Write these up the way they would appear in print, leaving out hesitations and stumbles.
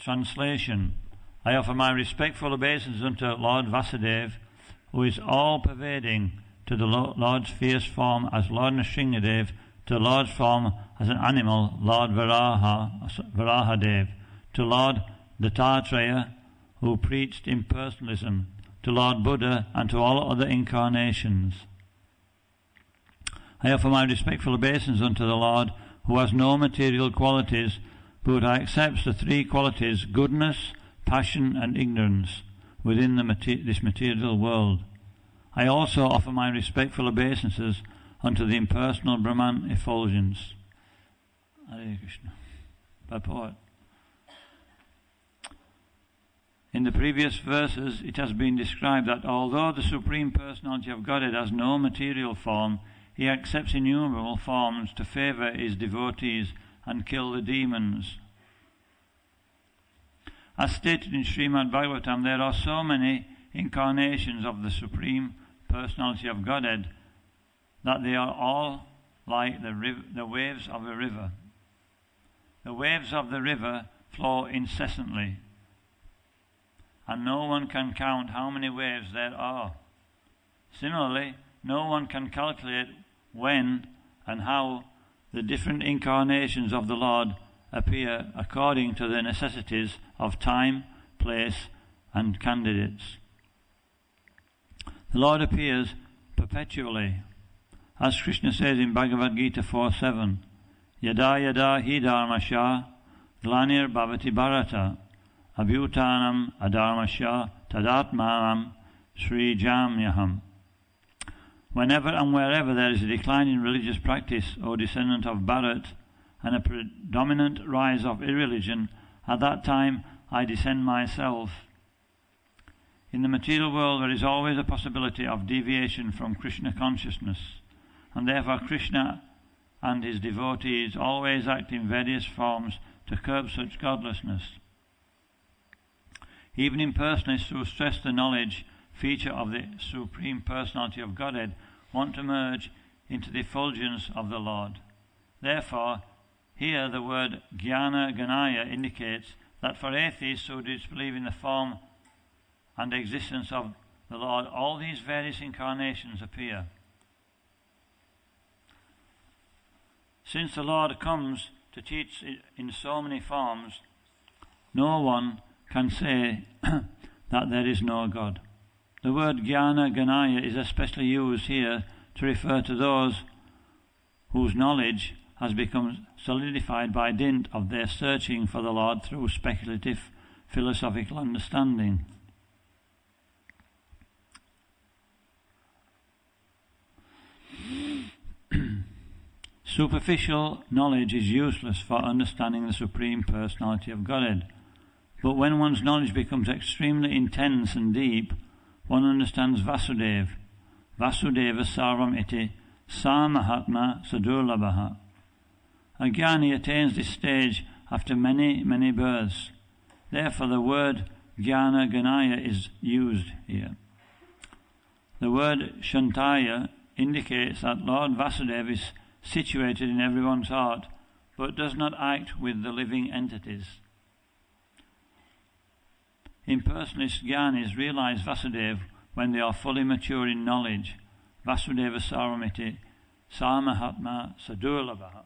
Translation. I offer my respectful obeisance unto Lord Vasudeva, who is all-pervading, to the Lord's fierce form as Lord Nrsingadev, to the Lord's form as an animal, Lord Varahadev, to Lord Dattatreya, who preached impersonalism, to Lord Buddha, and to all other incarnations. I offer my respectful obeisance unto the Lord, who has no material qualities, but accepts the three qualities, goodness, passion, and ignorance, within this material world. I also offer my respectful obeisances unto the impersonal Brahman effulgence. Hare Krishna. Purport. In the previous verses, it has been described that although the Supreme Personality of Godhead has no material form, he accepts innumerable forms to favour his devotees and kill the demons. As stated in Srimad Bhagavatam, there are so many incarnations of the Supreme Personality of Godhead that they are all like the waves of a river. The waves of the river flow incessantly, and no one can count how many waves there are. Similarly, no one can calculate when and how the different incarnations of the Lord appear according to the necessities of time, place, and candidates. The Lord appears perpetually, as Krishna says in Bhagavad Gita 4:7, Yada yada hi dharmasya glanir bhavati bharata abhutanam adharmasya tadatmanam srijamyaham. Whenever and wherever there is a decline in religious practice, O descendant of Bharat, and a predominant rise of irreligion, at that time I descend myself. In the material world there is always a possibility of deviation from Krishna consciousness, and therefore Krishna and his devotees always act in various forms to curb such godlessness. Even impersonalists who stress the knowledge feature of the Supreme Personality of Godhead want to merge into the effulgence of the Lord. Therefore, here the word Jnana Ganaya indicates that for atheists who disbelieve in the form and existence of the Lord, all these various incarnations appear. Since the Lord comes to teach in so many forms, no one can say that there is no God. The word Jnana Ganaya is especially used here to refer to those whose knowledge has become solidified by dint of their searching for the Lord through speculative philosophical understanding. Superficial knowledge is useless for understanding the Supreme Personality of Godhead, but when one's knowledge becomes extremely intense and deep, one understands Vasudeva. Vasudeva sarvam iti sa mahatma sadurlabhaha. A jnani attains this stage after many, many births. Therefore the word Jnana Ganaya is used here. The word Shantaya indicates that Lord Vasudeva is situated in everyone's heart, but does not act with the living entities. Impersonalist jnanis realize Vasudeva when they are fully mature in knowledge. Vasudeva saramiti samahatma sadurlabhaha.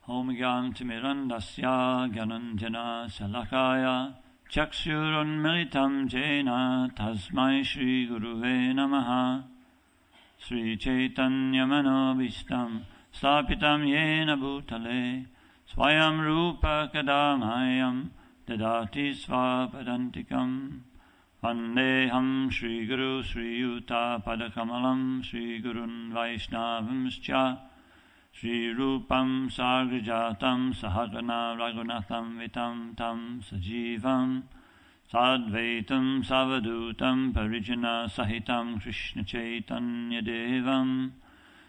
Om Gyantimirandasya Gyananjana Salakaya Chakshurunmilitam Jena Tasmai Shri Guruve Namaha. Sri Chaitanya Manobishtam Stapitam Yena Bhutale Swayam Rupa Kadamayam Dadati Svapadantikam. Vandeham Shri Guru Sri Yuta Padakamalam Shri Gurun Vaishnavamscha Shri Rupam Sagrajatam Sahagana Raghunatham Vitam Tam Sajivam Sadvaitam Savadutam Parijana Sahitam Krishna Chaitanya Devam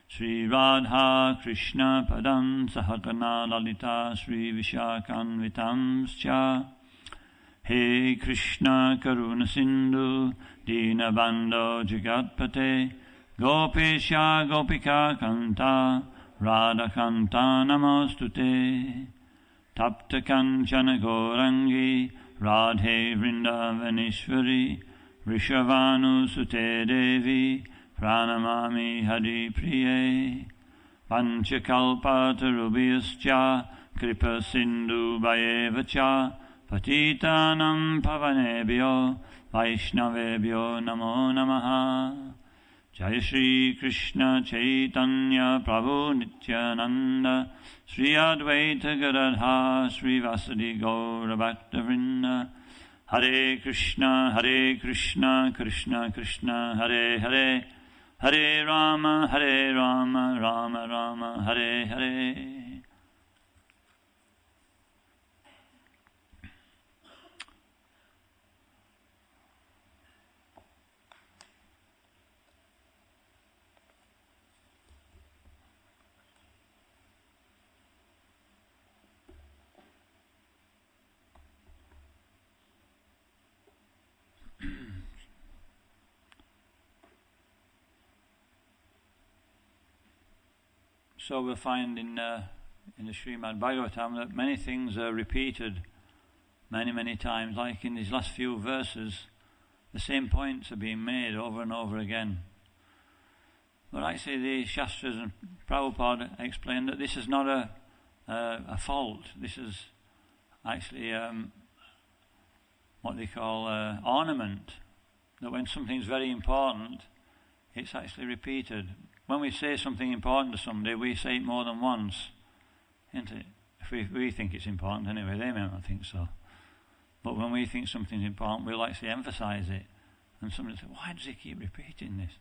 Shri Radha Krishna Padam Sahagana Lalita Shri Vishakan Vitam Scha. He Krishna Karuna Sindhu Dinabando Jagatpate Gopisha Gopika Kanta Radha Kanta Namostute Tapta Kanchana Gorangi Radhe Vrindavaneshwari Rishavanu Sute Devi Pranamami Hari Priye Panchakalpatarubhyascha Kripa Sindhu Bhayevacha Patitanam Pavanebhyo Vaishnavebhyo Namo Namaha Jai Shri Krishna Chaitanya Prabhu Nityananda Sri Advaita Gadadha Sri Vasadi Gaura Bhakta Vrinda Hare Krishna Krishna Krishna Hare Hare Hare Rama Rama Rama Hare Hare. So we'll find in the Srimad Bhagavatam that many things are repeated many times. Like in these last few verses, the same points are being made over and over again. But actually the Shastras and Prabhupada explained that this is not a fault. This is actually what they call ornament. That when something's very important, it's actually repeated. When we say something important to somebody, we say it more than once, isn't it? If we think it's important anyway, they may not think so. But when we think something's important, we'll actually emphasize it. And somebody will say, why does he keep repeating this?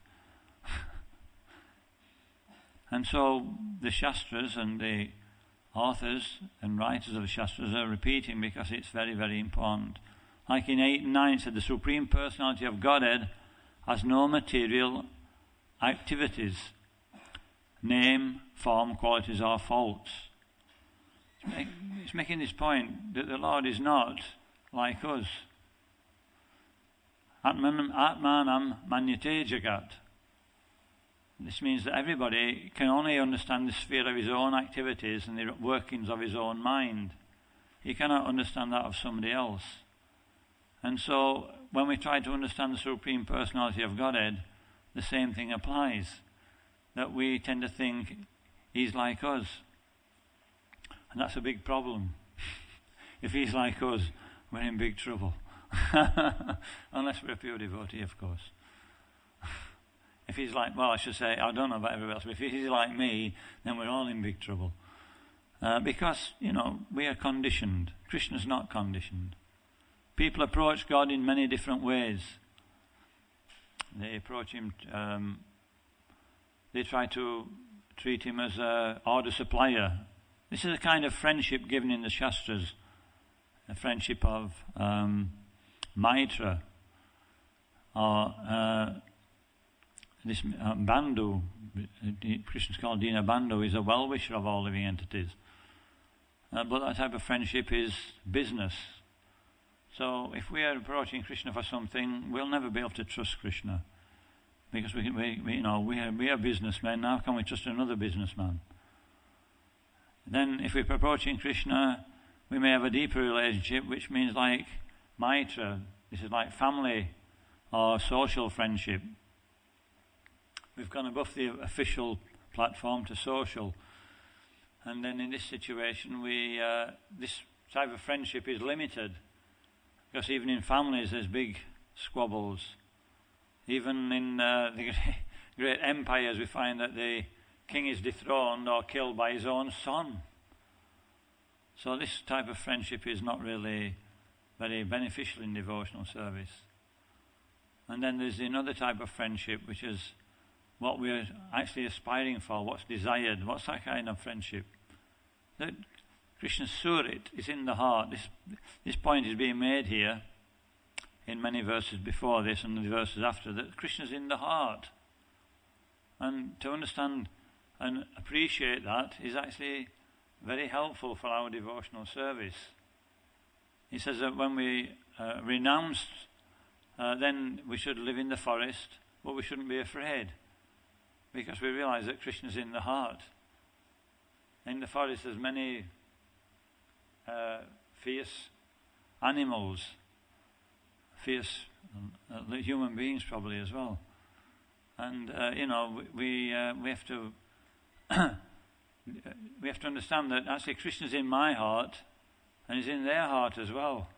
And so the Shastras and the authors and writers of the Shastras are repeating because it's very important. Like in 8 and 9 it said, the Supreme Personality of Godhead has no material activities, name, form, qualities or faults. It's making this point that the Lord is not like us. Atmanam manyate jagat. This means that everybody can only understand the sphere of his own activities and the workings of his own mind. He cannot understand that of somebody else. And so when we try to understand the Supreme Personality of Godhead, the same thing applies. That we tend to think he's like us. And that's a big problem. If he's like us, we're in big trouble. Unless we're a pure devotee, of course. If he's like, well, I should say, I don't know about everybody else, but if he's like me, then we're all in big trouble. Because, we are conditioned. Krishna's not conditioned. People approach God in many different ways. They approach him, they try to treat him as an order supplier. This is a kind of friendship given in the Shastras, a friendship of Maitra, or this Bandhu. Krishna's called Dina Bandhu, is a well-wisher of all living entities. But that type of friendship is business. So if we are approaching Krishna for something, we'll never be able to trust Krishna. Because we are businessmen. How can we trust another businessman? Then if we're approaching Krishna, we may have a deeper relationship, which means like Maitra. This is like family or social friendship. We've gone above the official platform to social. And then in this situation, this type of friendship is limited. Because even in families there's big squabbles. Even in the great empires we find that the king is dethroned or killed by his own son. So this type of friendship is not really very beneficial in devotional service. And then there's another type of friendship which is what we're actually aspiring for, what's desired. What's that kind of friendship? That Krishna's Surit is in the heart. This point is being made here in many verses before this and the verses after, that Krishna's in the heart. And to understand and appreciate that is actually very helpful for our devotional service. He says that when we renounce, then we should live in the forest, but we shouldn't be afraid. because we realize that Krishna's in the heart. In the forest there's many fierce animals, fierce human beings probably as well. And we have to we have to understand that actually Krishna's in my heart and he's in their heart as well.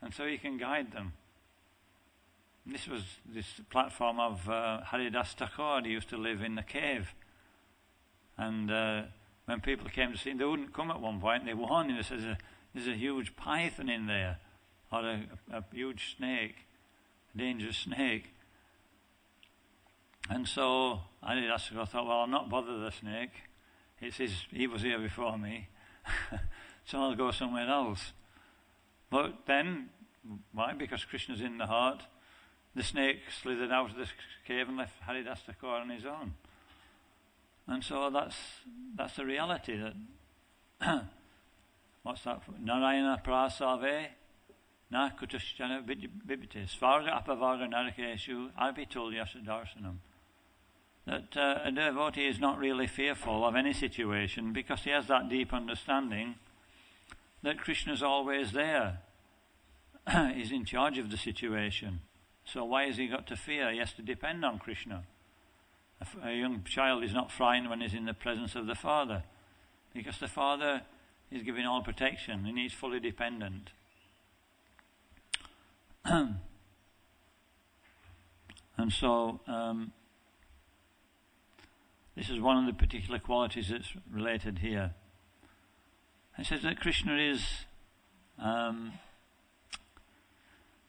And so he can guide them. And this was this platform of Haridas Thakur. He used to live in the cave. And when people came to see him, they wouldn't come at one point. They warned him. They said, there's a huge python in there, or a huge snake, a dangerous snake. And so Haridas Thakur thought, well, I'll not bother the snake. He was here before me, so I'll go somewhere else. But then, why? Because Krishna's in the heart. The snake slithered out of the cave and left Haridas Thakur on his own. And so that's the reality that what's that? Narayana prasave na kutushchana bibite svarga apavarga narakeshu arpitulyasa darsanam. That a devotee is not really fearful of any situation because he has that deep understanding that Krishna's always there. He's in charge of the situation. So why has he got to fear? He has to depend on Krishna. A young child is not frightened when he's in the presence of the father, because the father is giving all protection and he's fully dependent. And so this is one of the particular qualities that's related here. It says that Krishna is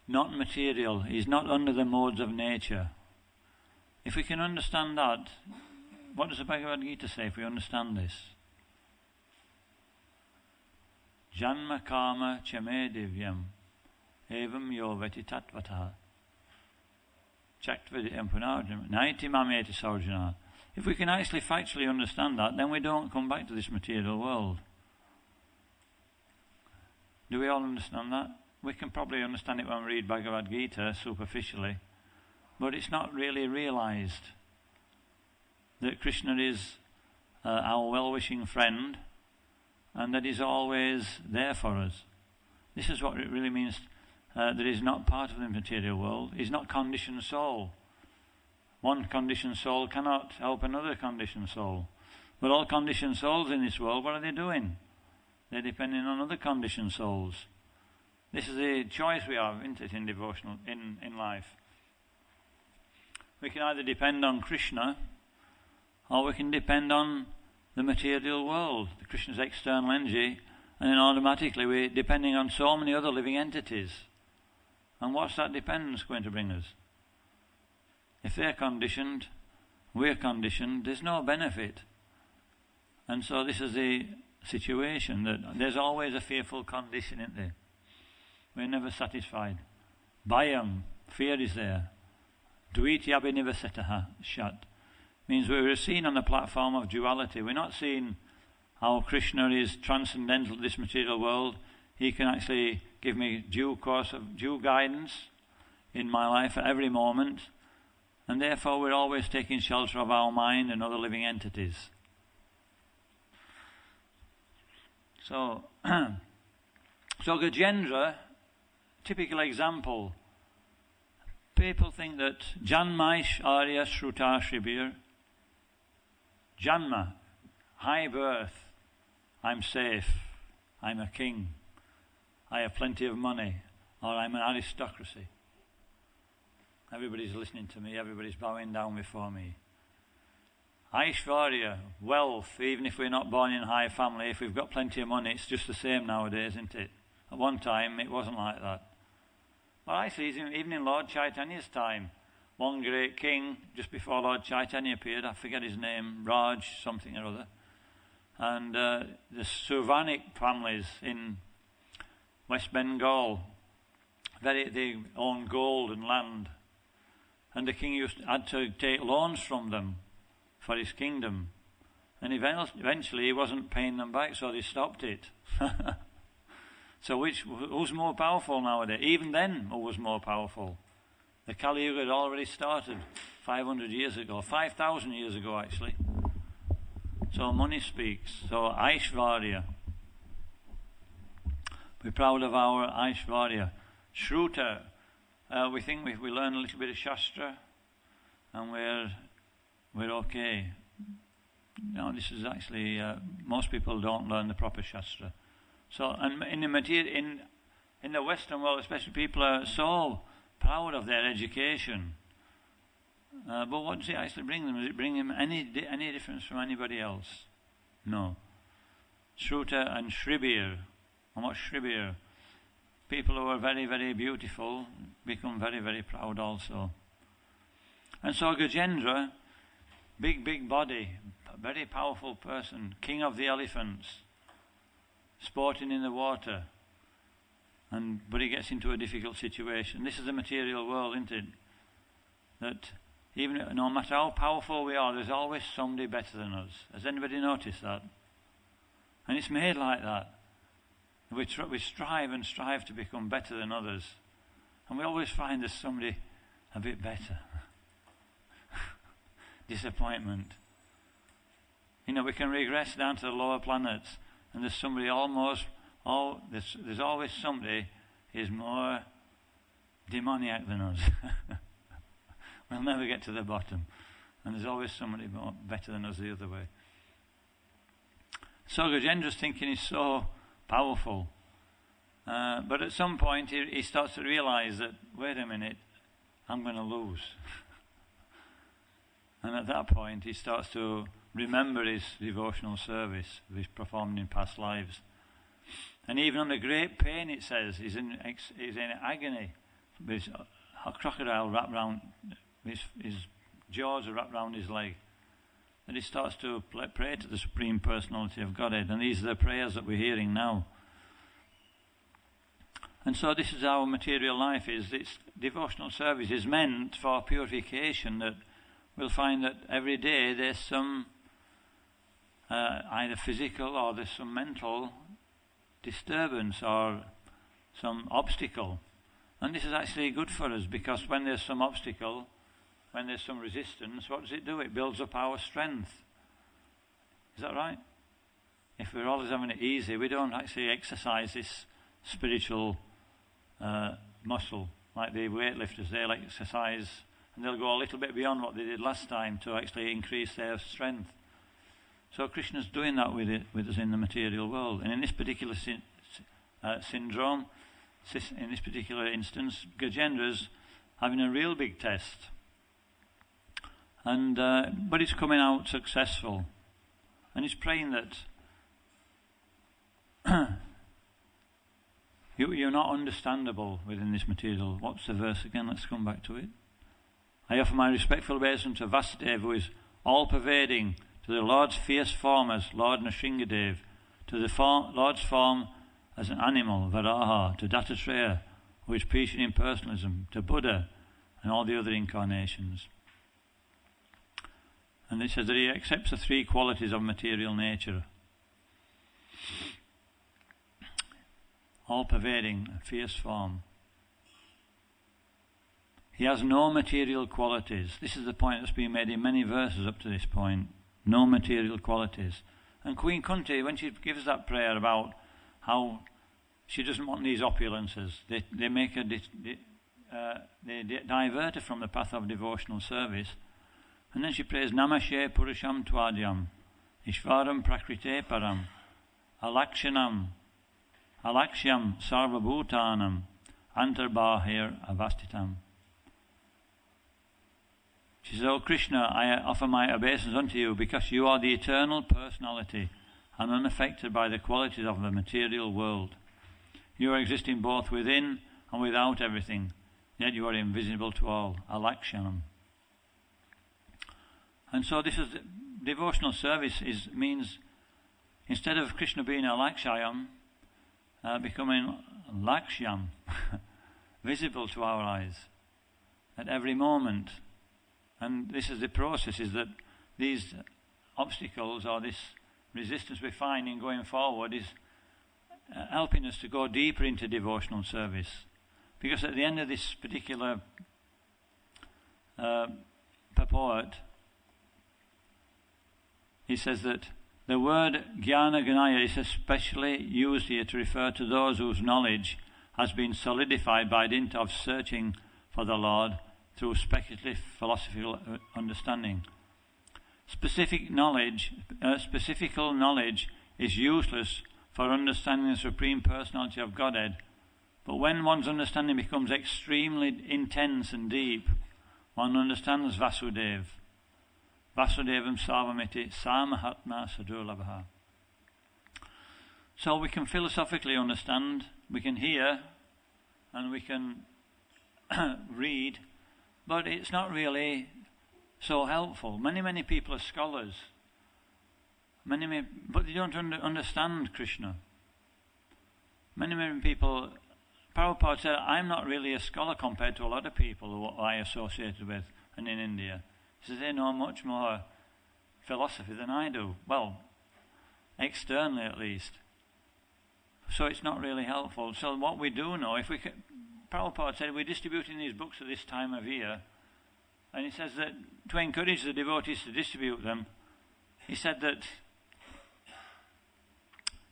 not material. He's not under the modes of nature. If we can understand that, what does the Bhagavad Gita say if we understand this? Janma karma chame divyam evam yo veti tatvata chaktvidi punarjam naiti mameti sarjana. If we can actually factually understand that, then we don't come back to this material world. Do we all understand that? We can probably understand it when we read Bhagavad Gita superficially, but it's not really realized that Krishna is our well-wishing friend and that he's always there for us. This is what it really means, that he's not part of the material world. He's not conditioned soul. One conditioned soul cannot help another conditioned soul. But all conditioned souls in this world, what are they doing? They're depending on other conditioned souls. This is the choice we have, isn't it, in devotional, in life. We can either depend on Krishna, or we can depend on the material world, the Krishna's external energy, and then automatically we're depending on so many other living entities. And what's that dependence going to bring us? If they're conditioned, we're conditioned, there's no benefit. And so this is the situation, that there's always a fearful condition, isn't there? We're never satisfied. Bhayam, fear is there. Dvityapi nivasataha, shat. Means we're seen on the platform of duality. We're not seeing how Krishna is transcendental to this material world. He can actually give me due guidance in my life at every moment. And therefore we're always taking shelter of our mind and other living entities. So, Gajendra, typical example. People think that Janmaish Arya Shruta Shribir, Janma, high birth, I'm safe, I'm a king, I have plenty of money, or I'm an aristocracy. Everybody's listening to me, everybody's bowing down before me. Aishvarya, wealth, even if we're not born in a high family, if we've got plenty of money, it's just the same nowadays, isn't it? At one time, it wasn't like that. Well, I see, even in Lord Chaitanya's time, one great king, just before Lord Chaitanya appeared, I forget his name, Raj something or other, and the Survanik families in West Bengal, they owned gold and land, and the king had to take loans from them for his kingdom, and eventually he wasn't paying them back, so they stopped it. So who's more powerful nowadays? Even then, who was more powerful? The Kali Yuga had already started 500 years ago, 5,000 years ago actually. So money speaks. So Aishvarya. We're proud of our Aishvarya. Shruta. We think we learn a little bit of Shastra and we're okay. No, this is actually most people don't learn the proper Shastra. So, and in the Western world, especially, people are so proud of their education. But what does it actually bring them? Does it bring them any difference from anybody else? No. Shruta and Shribir. And what's Shribir? People who are very, very beautiful become very, very proud also. And so Gajendra, big body, very powerful person, king of the elephants, sporting in the water, but he gets into a difficult situation. This is the material world, isn't it? That even no matter how powerful we are, there's always somebody better than us. Has anybody noticed that? And it's made like that. We strive and strive to become better than others, and we always find there's somebody a bit better. Disappointment. You know, we can regress down to the lower planets, and there's somebody there's always somebody who's more demoniac than us. We'll never get to the bottom, and there's always somebody more better than us the other way. So Gajendra's thinking is so powerful, but at some point he starts to realize that, wait a minute, I'm going to lose. And at that point he starts to remember his devotional service he's performed in past lives. And even under great pain, it says, he's in agony. A crocodile wrapped round, his jaws are wrapped round his leg. And he starts to pray to the Supreme Personality of Godhead. And these are the prayers that we're hearing now. And so this is our material life. It's devotional service is meant for purification, that we'll find that every day there's some either physical or there's some mental disturbance or some obstacle. And this is actually good for us, because when there's some obstacle, when there's some resistance, what does it do? It builds up our strength. Is that right? If we're always having it easy, we don't actually exercise this spiritual muscle like the weightlifters. They'll exercise and they'll go a little bit beyond what they did last time to actually increase their strength. So Krishna's doing that with us in the material world. And in this particular syndrome, in this particular instance, Gajendra's having a real big test. And but it's coming out successful. And he's praying that you're not understandable within this material. What's the verse again? Let's come back to it. I offer my respectful obeisance to Vasudeva, who is all-pervading, to the Lord's fierce form as Lord Nrsingadev, to the Lord's form as an animal, Varaha, to Dattatreya, who is preaching impersonalism, to Buddha and all the other incarnations. And it says that he accepts the three qualities of material nature. All-pervading, a fierce form. He has no material qualities. This is the point that's been made in many verses up to this point. No material qualities. And Queen Kunti, when she gives that prayer about how she doesn't want these opulences, they make her they divert her from the path of devotional service. And then she prays Namashe Purusham Twadhyam, Ishvaram Prakrite Param, Alakshanam, Alakshyam Sarvabhutanam, Antarbahir Avastitam. She says, O Krishna, I offer my obeisance unto you because you are the eternal personality and unaffected by the qualities of the material world. You are existing both within and without everything, yet you are invisible to all. Alakshanam. And so this is devotional service means instead of Krishna being Alakshayam, becoming Lakshyam, visible to our eyes at every moment. And this is the process, is that these obstacles or this resistance we find in going forward is helping us to go deeper into devotional service. Because at the end of this particular purport, he says that the word jnana gnaya is especially used here to refer to those whose knowledge has been solidified by dint of searching for the Lord through speculative philosophical understanding. Specifical knowledge is useless for understanding the Supreme Personality of Godhead, but when one's understanding becomes extremely intense and deep, one understands Vasudev. Vasudevam Sarvamiti Samahatma Sadurlabha. So we can philosophically understand, we can hear, and we can read, but it's not really so helpful. Many people are scholars, but they don't understand Krishna. Many people, Prabhupada said, I'm not really a scholar compared to a lot of people who I associated with and in India. He says, they know much more philosophy than I do. Well, externally at least. So it's not really helpful. So what we do know, Prabhupada said, we're distributing these books at this time of year, and he says that to encourage the devotees to distribute them, he said that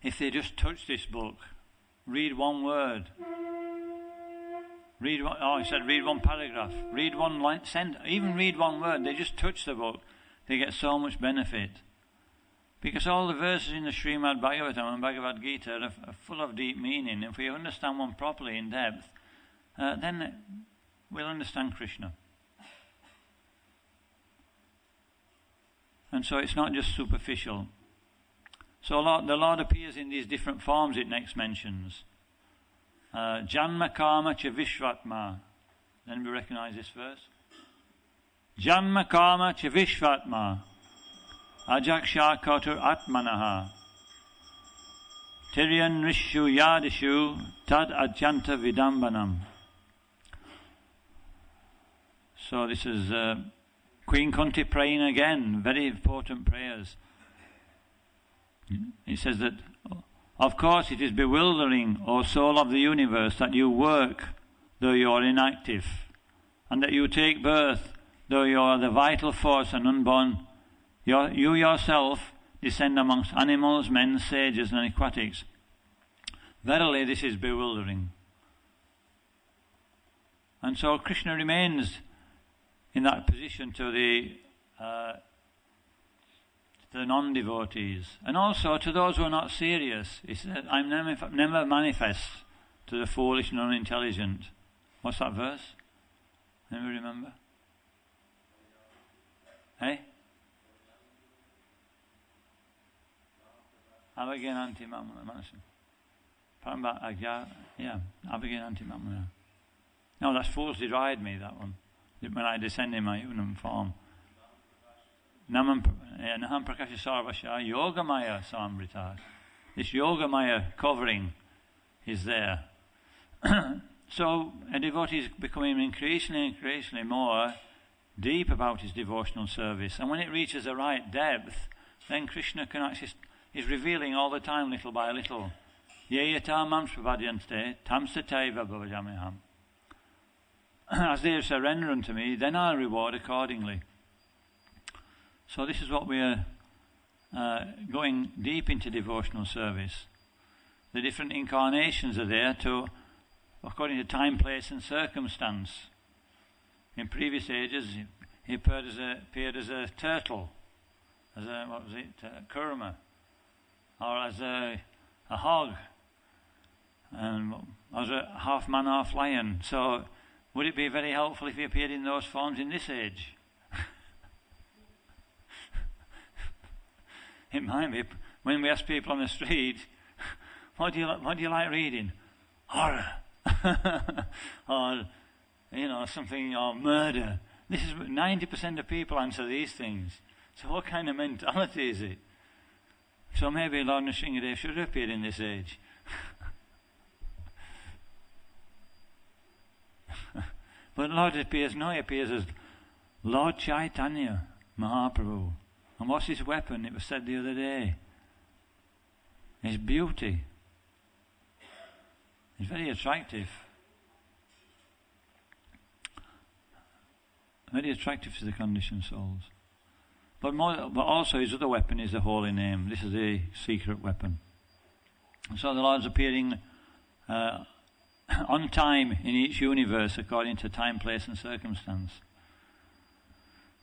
if they just touch this book, read one word, read one paragraph, read one line, even read one word, they just touch the book, they get so much benefit. Because all the verses in the Srimad Bhagavatam and Bhagavad Gita are full of deep meaning. If we understand one properly in depth, then we'll understand Krishna. And so it's not just superficial. So the Lord appears in these different forms it next mentions. Janma Karma Cha Vishvatma. Then we recognize this verse. Janma Karma Cha Vishvatma. Ajaksha Kotur Atmanaha. Tiryan Rishu Yadishu Tad Ajanta Vidambanam. So this is Queen Kunti praying again, very important prayers. He says that, of course it is bewildering, O soul of the universe, that you work though you are inactive, and that you take birth though you are the vital force and unborn. You yourself descend amongst animals, men, sages and aquatics. Verily this is bewildering. And so Krishna remains in that position to the non-devotees, and also to those who are not serious. He said, I'm never manifest to the foolish and unintelligent. What's that verse? Anybody remember? Hey? Avagananti Mamana. Yeah, Avagananti Mamana. No, that's fools deride me, that one. When I descend in my human form. Naham Prakasha Sarvasha Yogamaya Samrita. This Yogamaya covering is there. So a devotee is becoming increasingly more deep about his devotional service. And when it reaches the right depth, then Krishna can actually is revealing all the time, little by little. Yeyata mam svadyante tam sataiva bhavajameham. As they surrender unto me, then I'll reward accordingly. So this is what we are going deep into devotional service. The different incarnations are there according to time, place and circumstance. In previous ages, he appeared as a turtle, as a, kurma, or as a hog, and as a half man, half lion. So would it be very helpful if he appeared in those forms in this age? It might be. When we ask people on the street, what do you like reading? Horror. Or, something, or murder. This is 90% of people answer these things. So what kind of mentality is it? So maybe Lord Nrsimhadev should have appeared in this age. But Lord appears as Lord Chaitanya Mahaprabhu. And what's his weapon? It was said the other day. His beauty. He's very attractive. very attractive to the conditioned souls. But also his other weapon is the holy name. This is a secret weapon. So the Lord's appearing on time in each universe according to time, place and circumstance.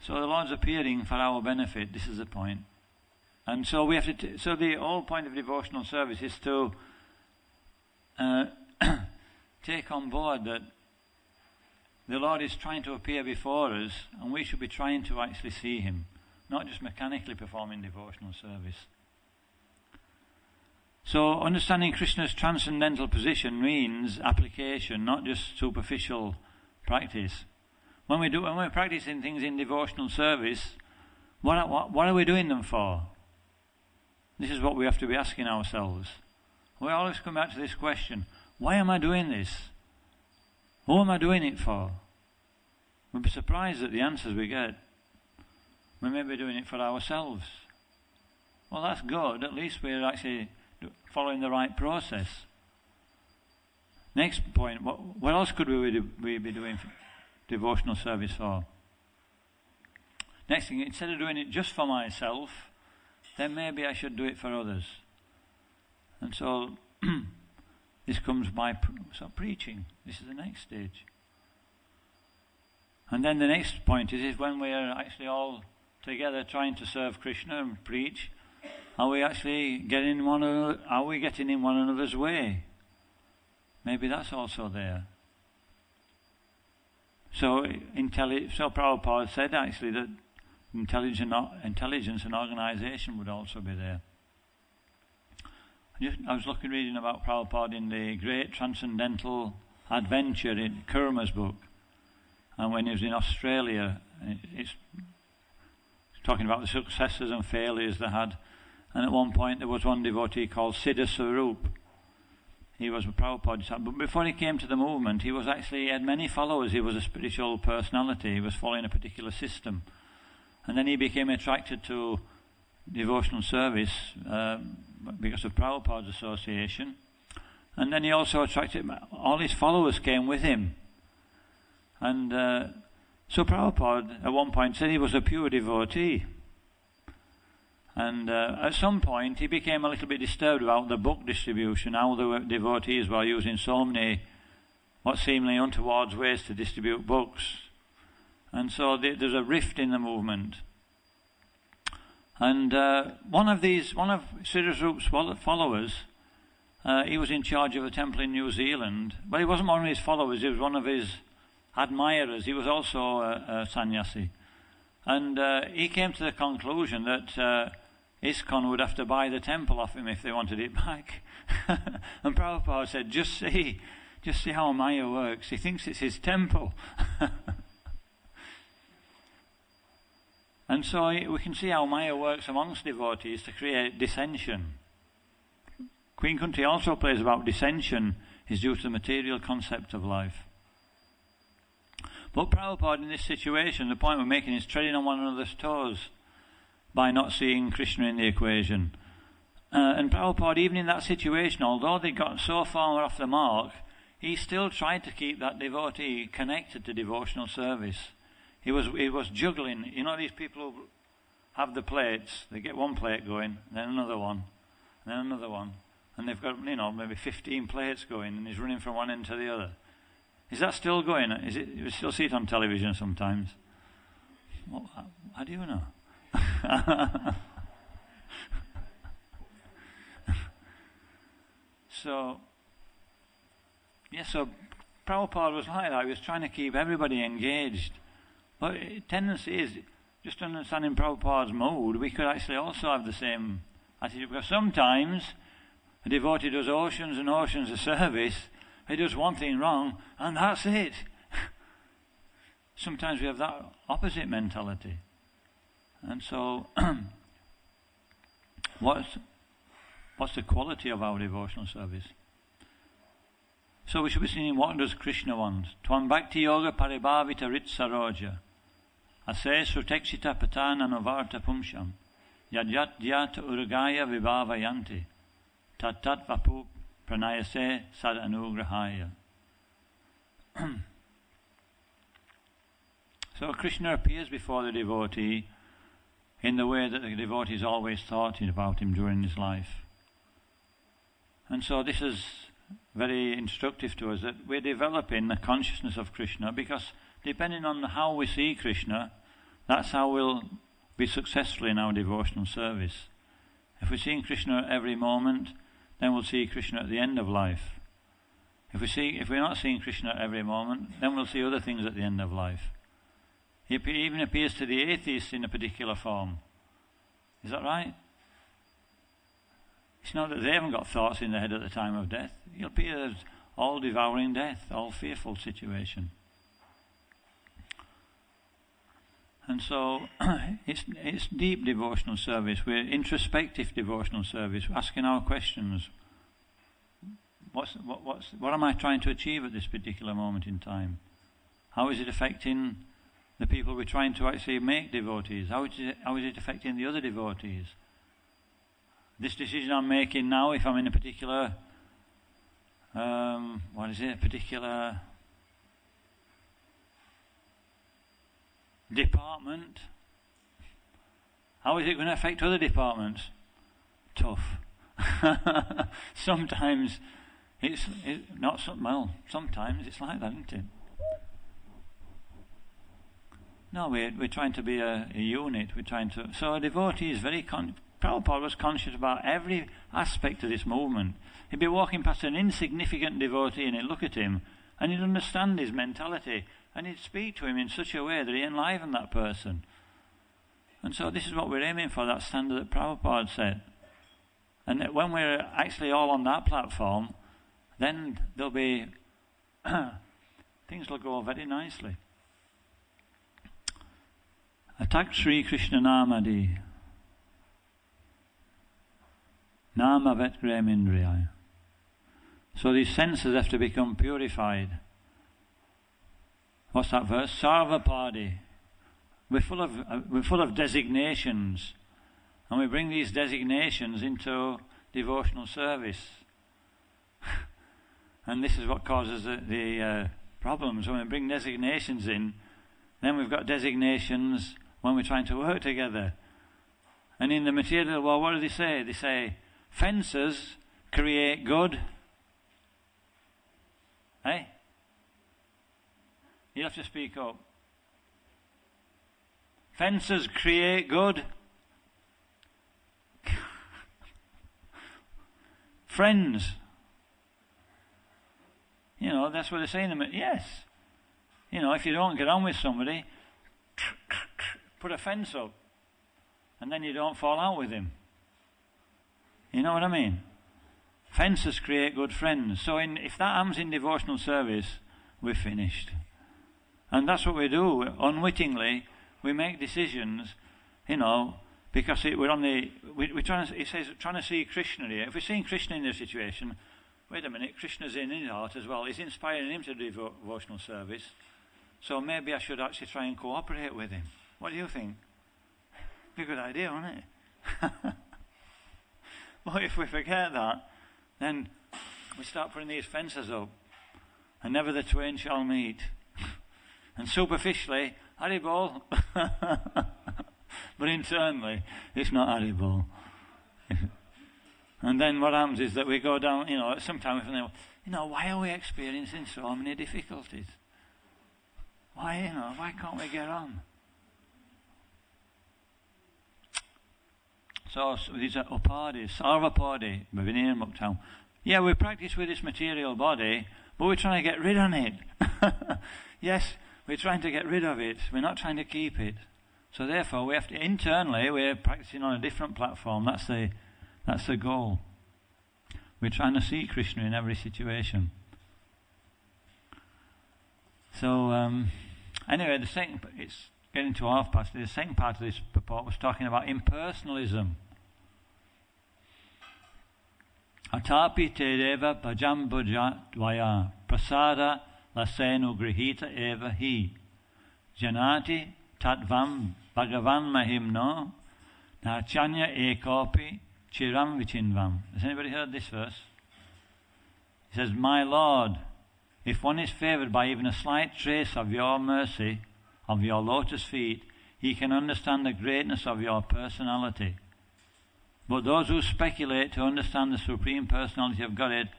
So the Lord's appearing for our benefit. This is the point. And so we have to. So the whole point of devotional service is to take on board that the Lord is trying to appear before us, and we should be trying to actually see Him, not just mechanically performing devotional service. So understanding Krishna's transcendental position means application, not just superficial practice. When we're practicing things in devotional service, what are we doing them for? This is what we have to be asking ourselves. We always come back to this question: why am I doing this? Who am I doing it for? We'll be surprised at the answers we get. We may be doing it for ourselves. Well, that's good. At least we're actually following the right process. Next point, what else could we be doing devotional service for? Next thing, instead of doing it just for myself, then maybe I should do it for others. And so this comes by preaching. This is the next stage. And then the next point is when we are actually all together trying to serve Krishna and preach, are we actually getting in one another's way? Maybe that's also there. So Prabhupada said actually that intelligence and organisation would also be there. I was reading about Prabhupada in the Great Transcendental Adventure in Kurma's book, and when he was in Australia, it's talking about the successes and failures they had. And at one point there was one devotee called Siddha Swarup. He was a Prabhupada disciple, but before he came to the movement, he had many followers. He was a spiritual personality. He was following a particular system. And then he became attracted to devotional service because of Prabhupada's association. And then he also attracted, all his followers came with him. And so Prabhupada at one point said he was a pure devotee. And at some point he became a little bit disturbed about the book distribution, how the devotees were using so many what seemingly untoward ways to distribute books. And so there's a rift in the movement. And one of Siddha Swarup's followers, he was in charge of a temple in New Zealand. But he wasn't one of his followers, he was one of his admirers. He was also a sannyasi. And he came to the conclusion that ISKCON would have to buy the temple off him if they wanted it back. And Prabhupada said, just see how Maya works. He thinks it's his temple. And so we can see how Maya works amongst devotees to create dissension. Queen Kunti also plays about dissension is due to the material concept of life. But Prabhupada in this situation, the point we're making is treading on one another's toes by not seeing Krishna in the equation. And Prabhupada, even in that situation, although they got so far off the mark, he still tried to keep that devotee connected to devotional service. He was juggling. You know these people who have the plates, they get one plate going, then another one, then another one, and they've got, maybe 15 plates going, and he's running from one end to the other. Is that still going? You still see it on television sometimes? Well, how do you know? So Prabhupada was like that. He was trying to keep everybody engaged. But the tendency is, just understanding Prabhupada's mood, we could actually also have the same attitude. Because sometimes a devotee does oceans and oceans of service, he does one thing wrong, and that's it. Sometimes we have that opposite mentality. And so, what's the quality of our devotional service? So we should be singing, what does Krishna want? Tvam bhakti yoga paribhavita ritsaroja ase srutekshita patana novarta pumsham yad yat urgaya vibhavayanti tat tat vapu pranayase sad anugrahaya. So Krishna appears before the devotee in the way that the devotee is always thought about him during his life. And so this is very instructive to us, that we're developing the consciousness of Krishna, because depending on how we see Krishna, that's how we'll be successful in our devotional service. If we're seeing Krishna at every moment, then we'll see Krishna at the end of life. If we're not seeing Krishna at every moment, then we'll see other things at the end of life. He even appears to the atheist in a particular form. Is that right? It's not that they haven't got thoughts in their head at the time of death. He appears all-devouring death, all-fearful situation. And so it's deep devotional service. We're introspective devotional service. We're asking our questions. What am I trying to achieve at this particular moment in time? How is it affecting the people we're trying to actually make devotees? How is it affecting the other devotees? This decision I'm making now, if I'm in a particular, particular department, how is it going to affect other departments? Tough. Sometimes sometimes it's like that, isn't it? No, we're trying to be a unit. So a devotee is very Prabhupada was conscious about every aspect of this movement. He'd be walking past an insignificant devotee and he'd look at him and he'd understand his mentality and he'd speak to him in such a way that he enlivened that person. And so this is what we're aiming for, that standard that Prabhupada set. And that when we're actually all on that platform, then there'll be things will go very nicely. Atak Sri Krishna Namadi Namavet Gremindriyai. So these senses have to become purified. What's that verse? Sarvapadi. We're full of designations, and we bring these designations into devotional service. And this is what causes the problems. When we bring designations in, then we've got designations when we're trying to work together. And in the material world, what do they say? They say, fences create good. Eh? You have to speak up. Fences create good. Friends. You know, that's what they're saying. Yes. You know, if you don't get on with somebody, put a fence up. And then you don't fall out with him. You know what I mean? Fences create good friends. So if that happens in devotional service, we're finished. And that's what we do. Unwittingly, we make decisions, you know, because we're trying to, it says, trying to see Krishna here. If we're seeing Krishna in this situation, wait a minute, Krishna's in his heart as well. He's inspiring him to do devotional service. So maybe I should actually try and cooperate with him. What do you think? Be a good idea, wouldn't it? But if we forget that, then we start putting these fences up, and never the twain shall meet. And superficially, Haribol. But internally, it's not Haribol. And then what happens is that we go down, you know, sometimes we think, you know, why are we experiencing so many difficulties? Why can't we get on? So these are upadis, sarvapadi, Bhavini Muktam. Yeah, we practice with this material body, but we're trying to get rid of it. Yes, we're trying to get rid of it. We're not trying to keep it. So therefore, we have to internally, we're practicing on a different platform. That's the goal. We're trying to see Krishna in every situation. So anyway, it's getting to half past. The second part of this purport was talking about impersonalism. Atapi te deva bhajam bhuja dvaya prasada lasenu grihita eva hi janati tatvam bhagavan mahimno nachanya ekopi chiram vichinvam. Has anybody heard this verse? It says, my Lord, if one is favoured by even a slight trace of your mercy, of your lotus feet, he can understand the greatness of your personality. But those who speculate to understand the Supreme Personality of Godhead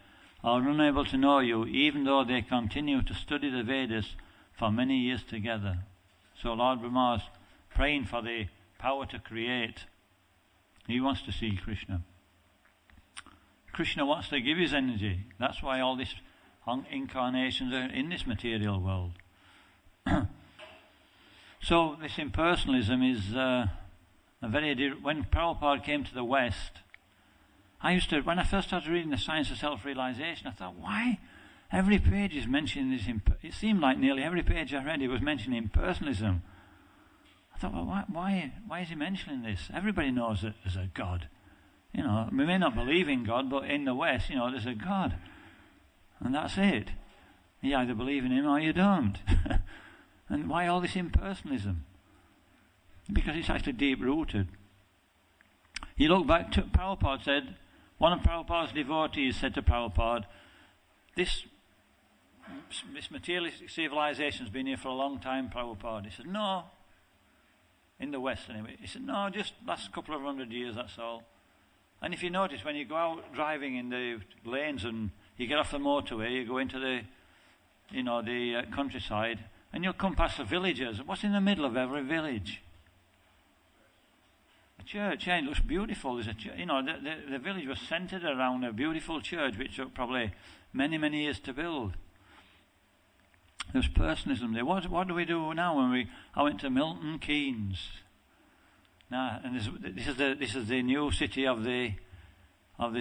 are unable to know you, even though they continue to study the Vedas for many years together. So Lord Brahma is praying for the power to create. He wants to see Krishna. Krishna wants to give his energy. That's why all these incarnations are in this material world. So this impersonalism is when Prabhupada came to the West, when I first started reading the Science of Self-Realization, I thought, why every page is mentioning this? It seemed like nearly every page I read, it was mentioning impersonalism. I thought, well, why is he mentioning this? Everybody knows that there's a God. You know, we may not believe in God, but in the West, you know, there's a God. And that's it. You either believe in him or you don't. And why all this impersonalism? Because it's actually deep-rooted. You look back to Prabhupada said, one of Prabhupada's devotees said to Prabhupada, this materialistic civilization's been here for a long time, Prabhupada. He said, no. In the West anyway. He said, no, just last couple of 100 years, that's all. And if you notice, when you go out driving in the lanes and you get off the motorway, you go into the countryside, and you'll come past the villages. What's in the middle of every village? A church. Yeah, it looks beautiful. There's the village was centered around a beautiful church, which took probably many, many years to build. There's personalism there. What do we do now I went to Milton Keynes. Now, and this is the new city of the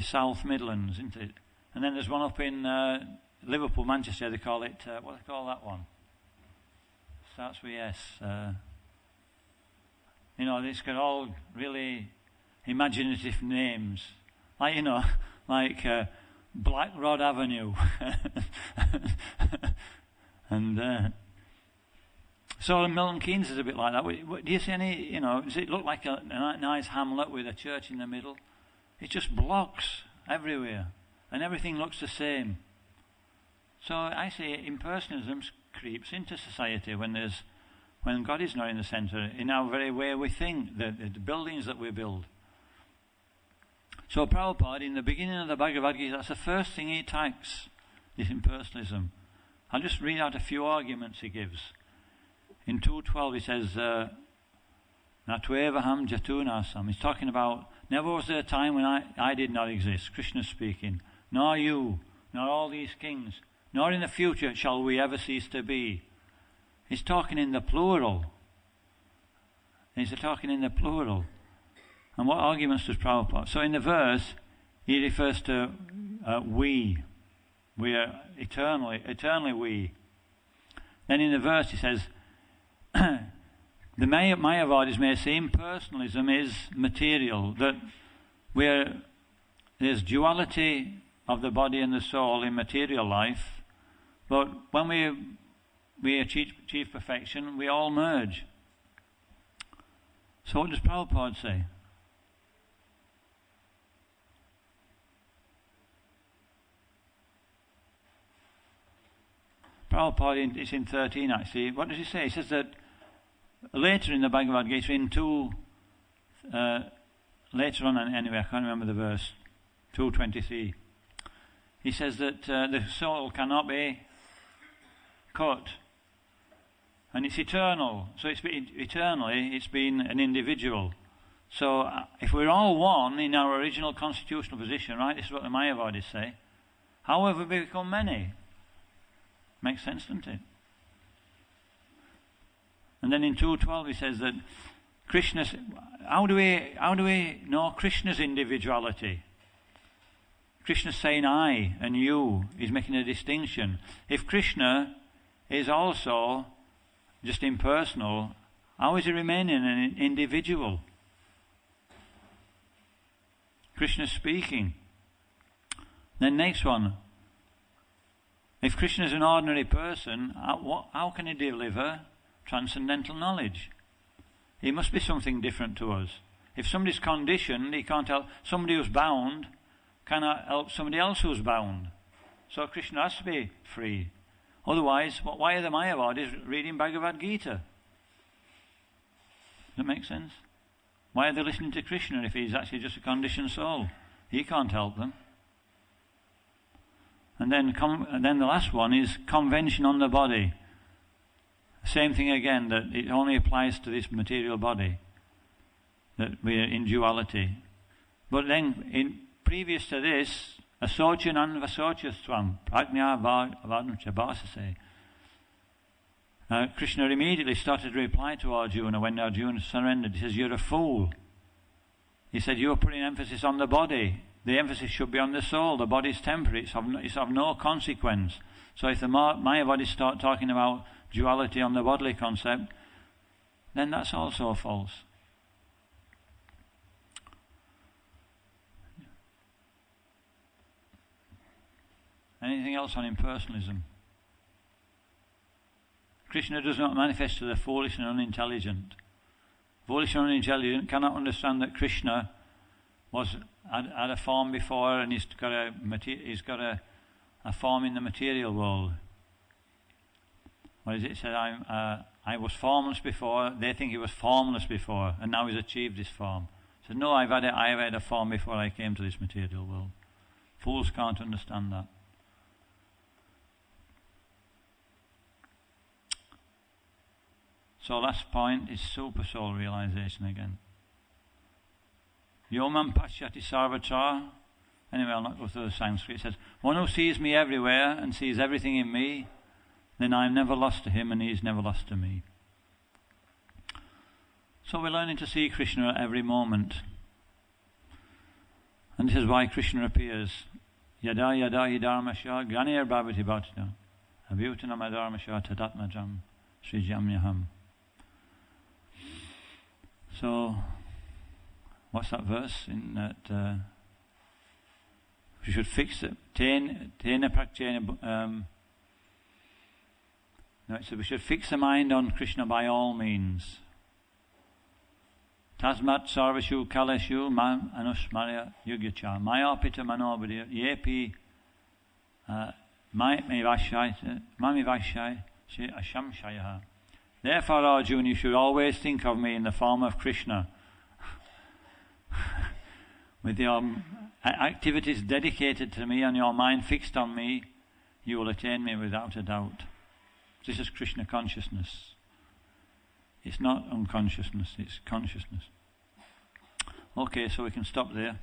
South Midlands, isn't it? And then there's one up in Liverpool, Manchester. They call it what do they call that one? Starts with S. It's got all really imaginative names, like Black Rod Avenue, and so Milton Keynes is a bit like that. Do you see any? Does it look like a nice hamlet with a church in the middle? It's just blocks everywhere, and everything looks the same. So I say impersonalism creeps into society when God is not in the centre, in our very way we think, the buildings that we build. So Prabhupada, in the beginning of the Bhagavad Gita, that's the first thing he attacks, this impersonalism. I'll just read out a few arguments he gives. In 2.12 he says, Natuvevaham jatunasam. He's talking about, never was there a time when I did not exist, Krishna speaking, nor you, nor all these kings, nor in the future shall we ever cease to be. He's talking in the plural. He's talking in the plural. And what arguments does Prabhupada? So in the verse, he refers to we. We are eternally we. Then in the verse he says, the Mayavadis may say impersonalism is material, that there's duality of the body and the soul in material life, but when we achieve perfection, we all merge. So what does Prabhupada say? Prabhupada, it's in 13 actually. What does he say? He says that later in the Bhagavad Gita, later on anyway, I can't remember the verse, 2:23, he says that the soul cannot be cut. And it's eternal. So eternally, it's been an individual. So if we're all one in our original constitutional position, right, this is what the Mayavadis say, how have we become many? Makes sense, doesn't it? And then in 2.12 he says that how do we know Krishna's individuality? Krishna's saying I and you. He's making a distinction. If Krishna is also just impersonal, how is he remaining an individual? Krishna's speaking. Then next one. If Krishna is an ordinary person, how can he deliver transcendental knowledge? He must be something different to us. If somebody's conditioned, he can't help. Somebody who's bound cannot help somebody else who's bound. So Krishna has to be free. Otherwise, why are the Mayavadis reading Bhagavad Gita? that make sense? Why are they listening to Krishna if he's actually just a conditioned soul? He can't help them. And then the last one is convention on the body. Same thing again, that it only applies to this material body, that we are in duality. But then, previous to this, asochanan vasochastvam, prajna vādnucha bhasase. Krishna immediately started to reply to Arjuna when Arjuna surrendered. He says, "You're a fool." He said, "You're putting emphasis on the body. The emphasis should be on the soul. The body's temporary. It's of no consequence." So if the Mayavadis start talking about duality on the bodily concept, then that's also false. Anything else on impersonalism? Krishna does not manifest to the foolish and unintelligent. Foolish and unintelligent cannot understand that Krishna had a form before, and he's got a form in the material world. What is it? It said, I was formless before. They think he was formless before, and now he's achieved this form. He said, no, I've had a form before I came to this material world. Fools can't understand that. So last point is super soul realization again. Yomam pashyati sarvatra. Anyway, I'll not go through the Sanskrit. It says, one who sees me everywhere and sees everything in me, then I am never lost to him and he is never lost to me. So we're learning to see Krishna at every moment. And this is why Krishna appears. Yada yada hi dharmasya granir bhavati bhatita abhutanam adharmasya tadatmajam srijamyaham. So, what's that verse? In that we should fix it. So we should fix the mind on Krishna by all means. Tasmat sarvashu kaleshu man anusmarya yugyacha maya pita manobhadya yepi mami vashai she ashamshaya. Therefore, Arjuna, you should always think of me in the form of Krishna. With your activities dedicated to me and your mind fixed on me, you will attain me without a doubt. This is Krishna consciousness. It's not unconsciousness, it's consciousness. Okay, so we can stop there.